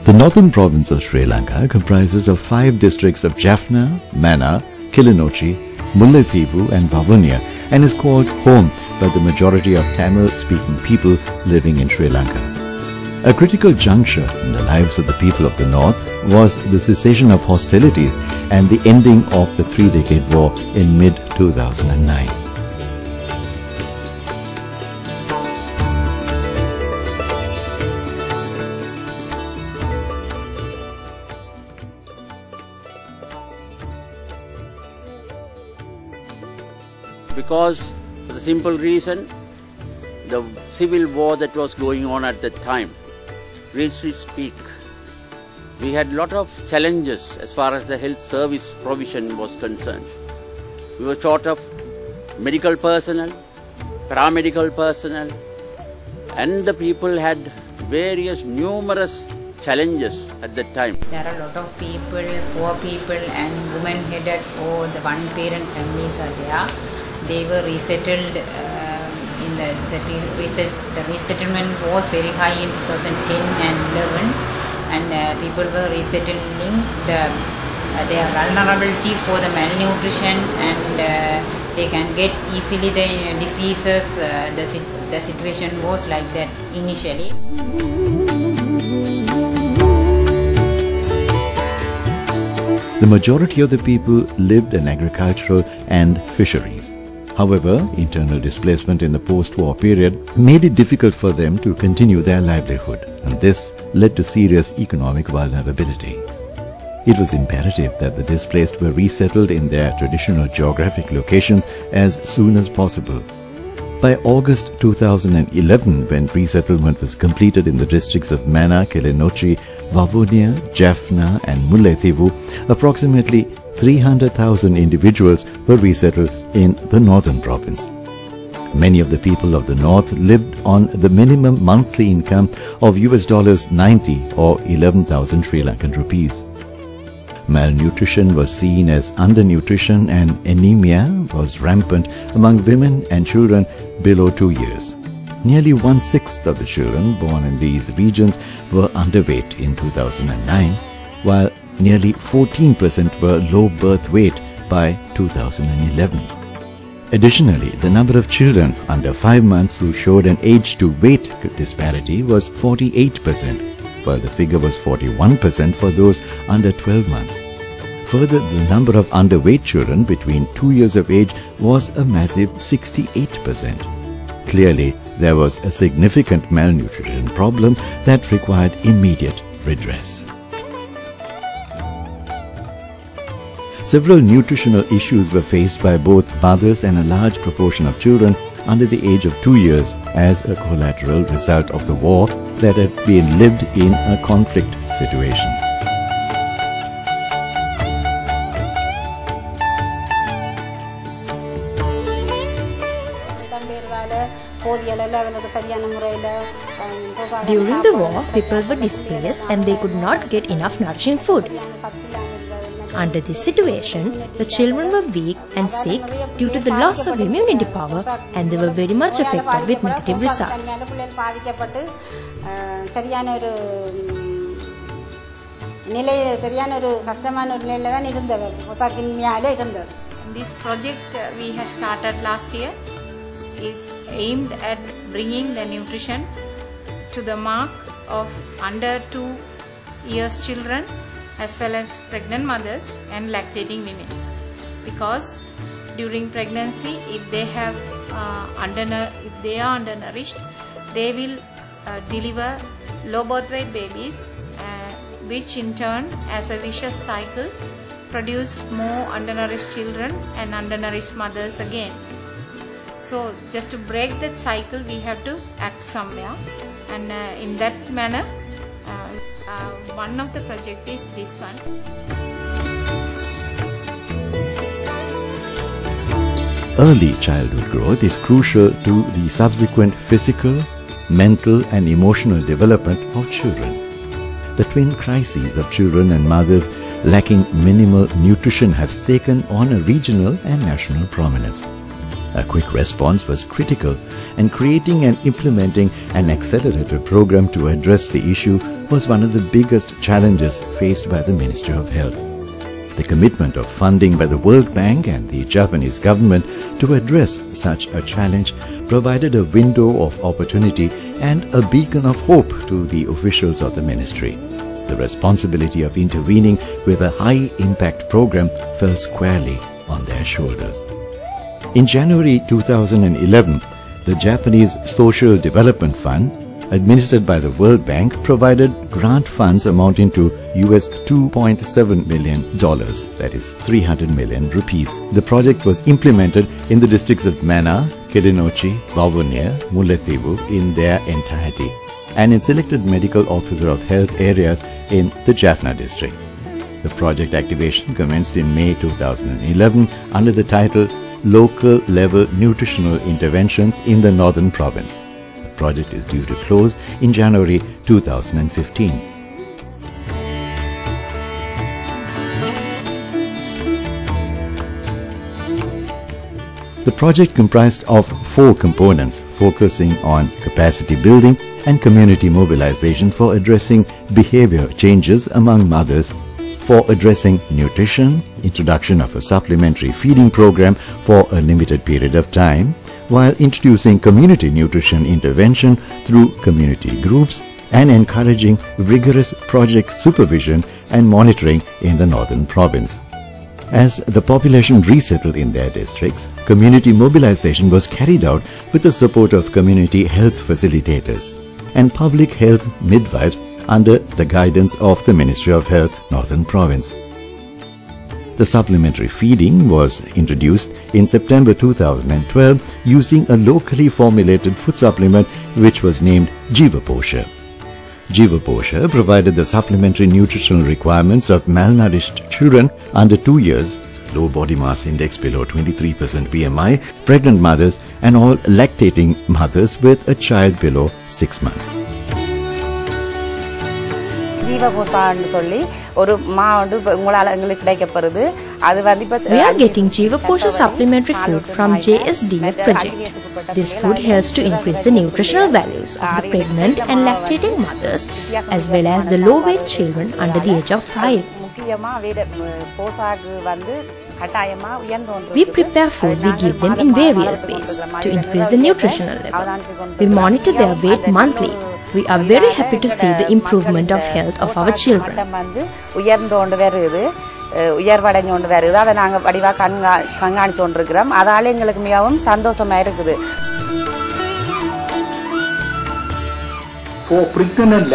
The northern province of Sri Lanka comprises of 5 districts of Jaffna, Mannar, Kilinochchi, Mullaitivu and Vavuniya and is called home by the majority of Tamil-speaking people living in Sri Lanka. A critical juncture in the lives of the people of the north was the cessation of hostilities and the ending of the 3-decade war in mid-2009. Because for the simple reason, the civil war that was going on at that time reached its peak. We had a lot of challenges as far as the health service provision was concerned. We were short of medical personnel, paramedical personnel, and the people had various numerous challenges at that time. There are a lot of people, poor people and women-headed or the one-parent families are there. They were resettled the resettlement was very high in 2010 and 11 and people were resettling their vulnerability for the malnutrition and they can get easily the diseases. The situation was like that initially. The majority of the people lived in agricultural and fisheries. However, internal displacement in the post-war period made it difficult for them to continue their livelihood, and this led to serious economic vulnerability. It was imperative that the displaced were resettled in their traditional geographic locations as soon as possible. By August 2011, when resettlement was completed in the districts of Mannar, Kilinochchi, Vavuniya, Jaffna and Mullaitivu, approximately 300,000 individuals were resettled in the northern province. Many of the people of the north lived on the minimum monthly income of $90 or 11,000 Sri Lankan rupees. Malnutrition was seen as undernutrition and anemia was rampant among women and children below 2 years. Nearly 1/6 of the children born in these regions were underweight in 2009, while nearly 14% were low birth weight by 2011. Additionally, the number of children under 5 months who showed an age-to-weight disparity was 48%, while the figure was 41% for those under 12 months. Further, the number of underweight children between 2 years of age was a massive 68%. Clearly, there was a significant malnutrition problem that required immediate redress. Several nutritional issues were faced by both mothers and a large proportion of children under the age of 2 years as a collateral result of the war that had been lived in a conflict situation. During the war, people were displaced and they could not get enough nourishing food. Under this situation, the children were weak and sick due to the loss of immunity power and they were very much affected with negative results. This project we have started last year is aimed at bringing the nutrition to the mark of under 2 years children as well as pregnant mothers and lactating women, because during pregnancy if they are undernourished, they will deliver low birth weight babies, which in turn as a vicious cycle produce more undernourished children and undernourished mothers again. So just to break that cycle we have to act somewhere, and in that manner one of the project is this one. Early childhood growth is crucial to the subsequent physical, mental and emotional development of children. The twin crises of children and mothers lacking minimal nutrition have taken on a regional and national prominence. A quick response was critical, and creating and implementing an accelerated program to address the issue was one of the biggest challenges faced by the Ministry of Health. The commitment of funding by the World Bank and the Japanese government to address such a challenge provided a window of opportunity and a beacon of hope to the officials of the ministry. The responsibility of intervening with a high-impact program fell squarely on their shoulders. In January 2011, the Japanese Social Development Fund, administered by the World Bank, provided grant funds amounting to US $2.7 million, that is 300 million rupees. The project was implemented in the districts of Mana, Kilinochchi, Vavuniya, Mullaitivu in their entirety, and in selected medical officer of health areas in the Jaffna district. The project activation commenced in May 2011 under the title Local Level Nutritional Interventions in the Northern Province. The project is due to close in January 2015. The project comprised of 4 components focusing on capacity building and community mobilization for addressing behavior changes among mothers, for addressing nutrition, introduction of a supplementary feeding program for a limited period of time, while introducing community nutrition intervention through community groups and encouraging rigorous project supervision and monitoring in the Northern Province. As the population resettled in their districts, community mobilization was carried out with the support of community health facilitators and public health midwives under the guidance of the Ministry of Health, Northern Province. The supplementary feeding was introduced in September 2012 using a locally formulated food supplement which was named Jiva Posha. Jiva Posha provided the supplementary nutritional requirements of malnourished children under 2 years, low body mass index below 23% BMI, pregnant mothers and all lactating mothers with a child below 6 months. We are getting Jiva Posha supplementary food from JSDF project. This food helps to increase the nutritional values of the pregnant and lactating mothers as well as the low weight children under the age of 5. We prepare food we give them in various ways to increase the nutritional level. We monitor their weight monthly. We are very happy to see the improvement of health of our children. For pregnant and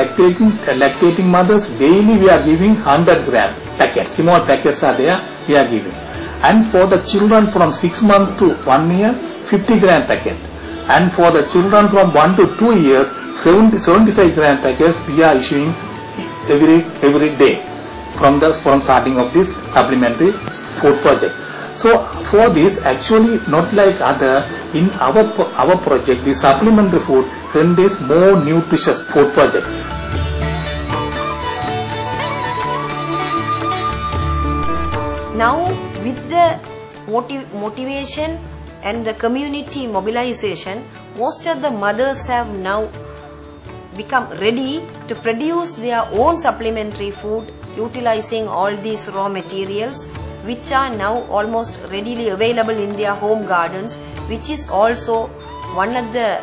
lactating mothers, daily we are giving 100 gram packets. Small packets are there, we are giving. And for the children from 6 months to 1 year, 50 gram packet. And for the children from 1 to 2 years, 75 gram packets we are issuing every day from starting of this supplementary food project. So for this, actually not like other, in our project, the supplementary food contains more nutritious food project. Now with the motivation and the community mobilization, most of the mothers have now become ready to produce their own supplementary food utilizing all these raw materials which are now almost readily available in their home gardens, which is also one of the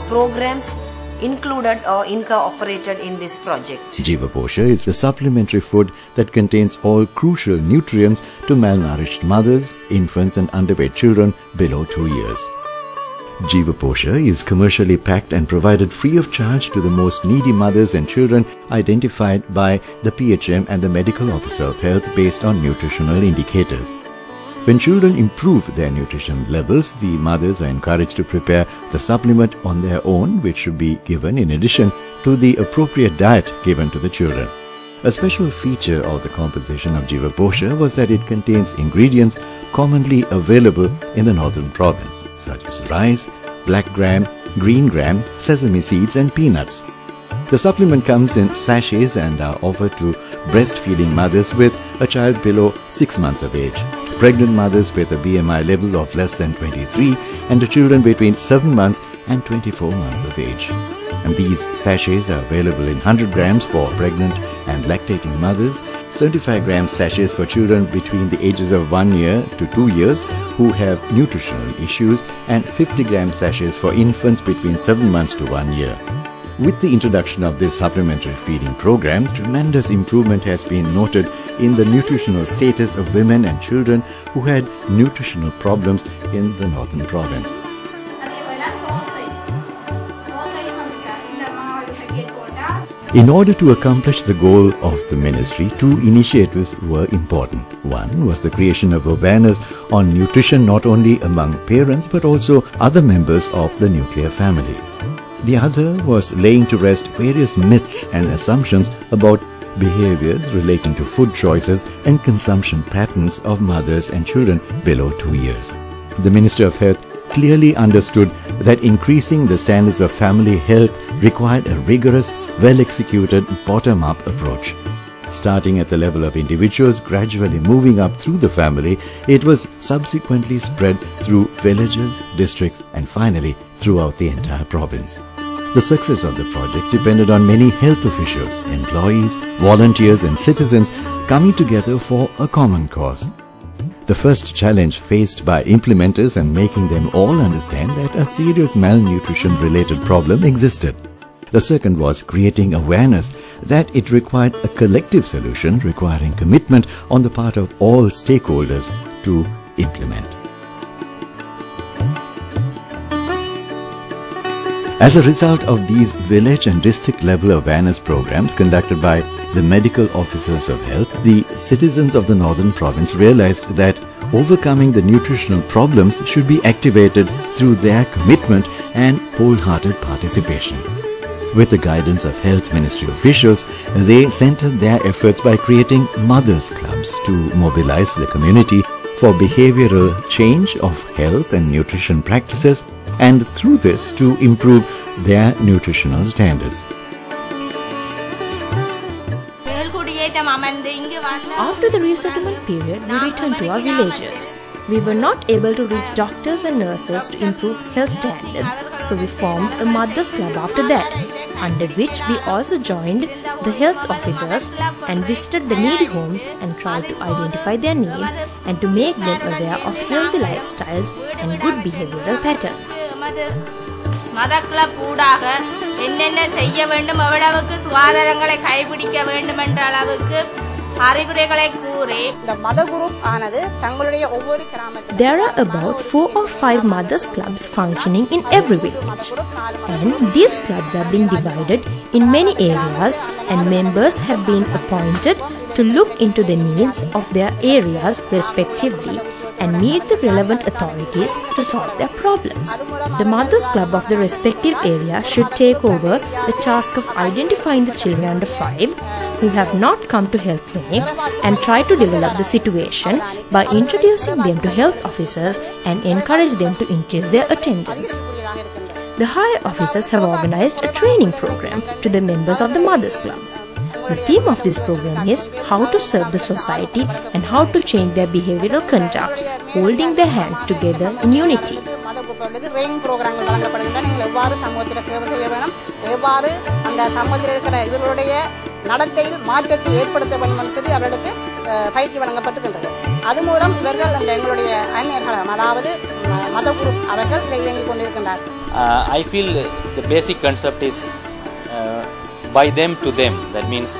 programs included or incorporated in this project. Jiva Posha is the supplementary food that contains all crucial nutrients to malnourished mothers, infants and underweight children below 2 years. Jiva Posha is commercially packed and provided free of charge to the most needy mothers and children identified by the PHM and the Medical Officer of Health based on nutritional indicators. When children improve their nutrition levels, the mothers are encouraged to prepare the supplement on their own, which should be given in addition to the appropriate diet given to the children. A special feature of the composition of Jiva Posha was that it contains ingredients commonly available in the Northern Province, such as rice, black gram, green gram, sesame seeds and peanuts. The supplement comes in sachets and are offered to breastfeeding mothers with a child below 6 months of age, pregnant mothers with a BMI level of less than 23 and to children between 7 months and 24 months of age. And these sachets are available in 100 grams for pregnant and lactating mothers, 75 grams sachets for children between the ages of 1 year to 2 years who have nutritional issues, and 50 gram sachets for infants between 7 months to 1 year. With the introduction of this supplementary feeding program, tremendous improvement has been noted in the nutritional status of women and children who had nutritional problems in the northern province. In order to accomplish the goal of the ministry, two initiatives were important. One was the creation of awareness on nutrition not only among parents but also other members of the nuclear family. The other was laying to rest various myths and assumptions about behaviors relating to food choices and consumption patterns of mothers and children below 2 years. The Minister of Health clearly understood that increasing the standards of family health required a rigorous, well-executed, bottom-up approach. Starting at the level of individuals, gradually moving up through the family, it was subsequently spread through villages, districts, and finally throughout the entire province. The success of the project depended on many health officials, employees, volunteers, and citizens coming together for a common cause. The first challenge faced by implementers and making them all understand that a serious malnutrition-related problem existed. The second was creating awareness that it required a collective solution requiring commitment on the part of all stakeholders to implement. As a result of these village and district level awareness programs conducted by the medical officers of health, the citizens of the northern province realized that overcoming the nutritional problems should be activated through their commitment and wholehearted participation. With the guidance of health ministry officials, they centered their efforts by creating mothers' clubs to mobilize the community for behavioral change of health and nutrition practices, and through this to improve their nutritional standards. After the resettlement period, we returned to our villages. We were not able to reach doctors and nurses to improve health standards, so we formed a mothers' club after that, under which we also joined the health officers and visited the needy homes and tried to identify their needs and to make them aware of healthy lifestyles and good behavioral patterns. மத club ஊடாக என்னென்ன செய்ய வேண்டும், எவ்வளவுக்கு சுகாதாரங்களை கடைபிடிக்க வேண்டும் என்ற அளவுக்கு அறிவுரைகளை கூறி இந்த மத குரூப் ஆனது தங்களுடைய ஒவ்வொரு கிராமத்திலும் There are about 4 or 5 mothers clubs functioning in every village, and these clubs are being divided in many areas, and members have been appointed to look into the needs of their areas respectively and meet the relevant authorities to solve their problems. The mothers club of the respective area should take over the task of identifying the children under 5 who have not come to health clinics and try to develop the situation by introducing them to health officers and encourage them to increase their attendance. The higher officers have organized a training program to the members of the mothers clubs. The theme of this program is how to serve the society and how to change their behavioral conducts, holding their hands together in unity. Training ப்ரோக்ராம்கள் வழங்கப்படுகின்றன. நீங்கள் எவ்வாறு சமூகத்தில் சேவை செய்ய வேணும், எவ்வாறு அந்த சமூகத்தில் இருக்கிற இவர்களுடைய நடத்தையில் மாற்றத்தை ஏற்படுத்த வேண்டும் என்று சொல்லி அவர்களுக்கு பயிற்சி வழங்கப்பட்டிருக்கின்றது. அது மூலம் இவர்கள் அந்த எங்களுடைய அந்நியர்களும் அதாவது மத குரூப் அவர்கள் இதை இயங்கிக் கொண்டிருக்கின்றார். I feel the basic concept is by them to them. That means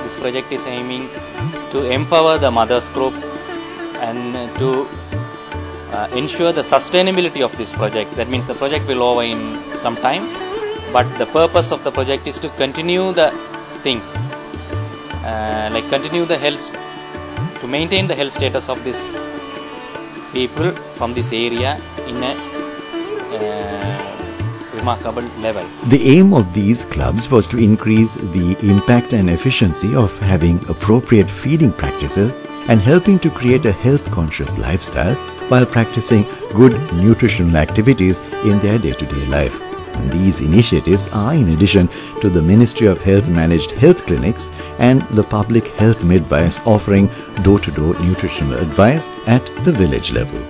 this project is aiming to empower the mothers group and to ensure the sustainability of this project. That means the project will over in some time, but the purpose of the project is to continue the things, like continue the health, to maintain the health status of this people from this area in a remarkable level. The aim of these clubs was to increase the impact and efficiency of having appropriate feeding practices and helping to create a health-conscious lifestyle while practicing good nutritional activities in their day-to-day life. And these initiatives are in addition to the Ministry of Health managed health clinics and the public health midwives offering door-to-door nutritional advice at the village level.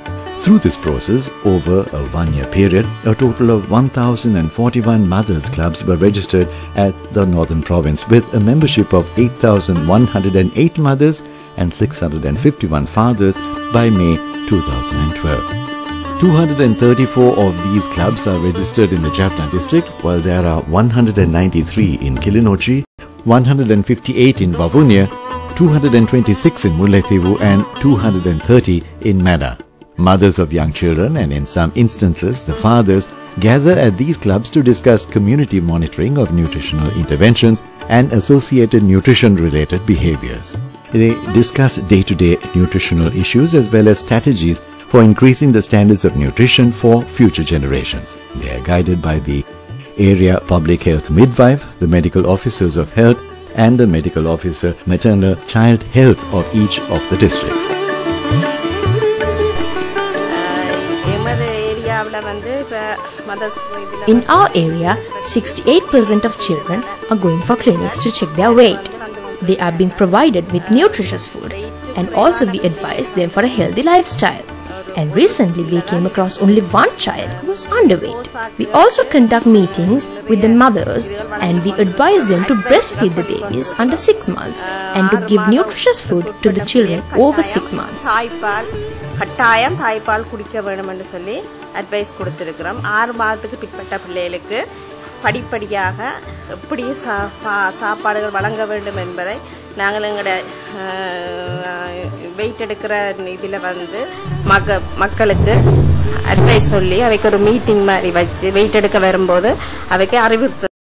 Through this process, over a 1-year period, a total of 1,041 mothers clubs were registered at the Northern Province with a membership of 8,108 mothers and 651 fathers by May 2012. 234 of these clubs are registered in the Jaffna district, while there are 193 in Kilinochchi, 158 in Vavuniya, 226 in Mullaitivu and 230 in Mana. Mothers of young children and in some instances the fathers gather at these clubs to discuss community monitoring of nutritional interventions and associated nutrition-related behaviors. They discuss day-to-day nutritional issues as well as strategies for increasing the standards of nutrition for future generations. They are guided by the area public health midwife, the medical officers of health and the medical officer maternal child health of each of the districts. In our area, 68% of children are going for clinics to check their weight. They are being provided with nutritious food, and also we advise them for a healthy lifestyle. And recently we came across only one child who was underweight. We also conduct meetings with the mothers and we advise them to breastfeed the babies under 6 months and to give nutritious food to the children over 6 months. கட்டாயம் தாய்ப்பால் குடிக்க வேண்டும் என்று சொல்லி advice கொடுத்திருக்கிறோம். 6 மாதத்துக்கு பிற்பட்ட பிள்ளைகளுக்கு படிப்படியாக எப்படி சாப்பாடுகள் வழங்க வேண்டும் என்பதை நாங்கள் எங்களுடைய வெயிட் எடுக்கிற இதில் மக்களுக்கு அட்வைஸ் சொல்லி அவைக்கு ஒரு மீட்டிங் மாதிரி வச்சு வெயிட் எடுக்க வரும்போது அவைக்கு அறிவுறுத்து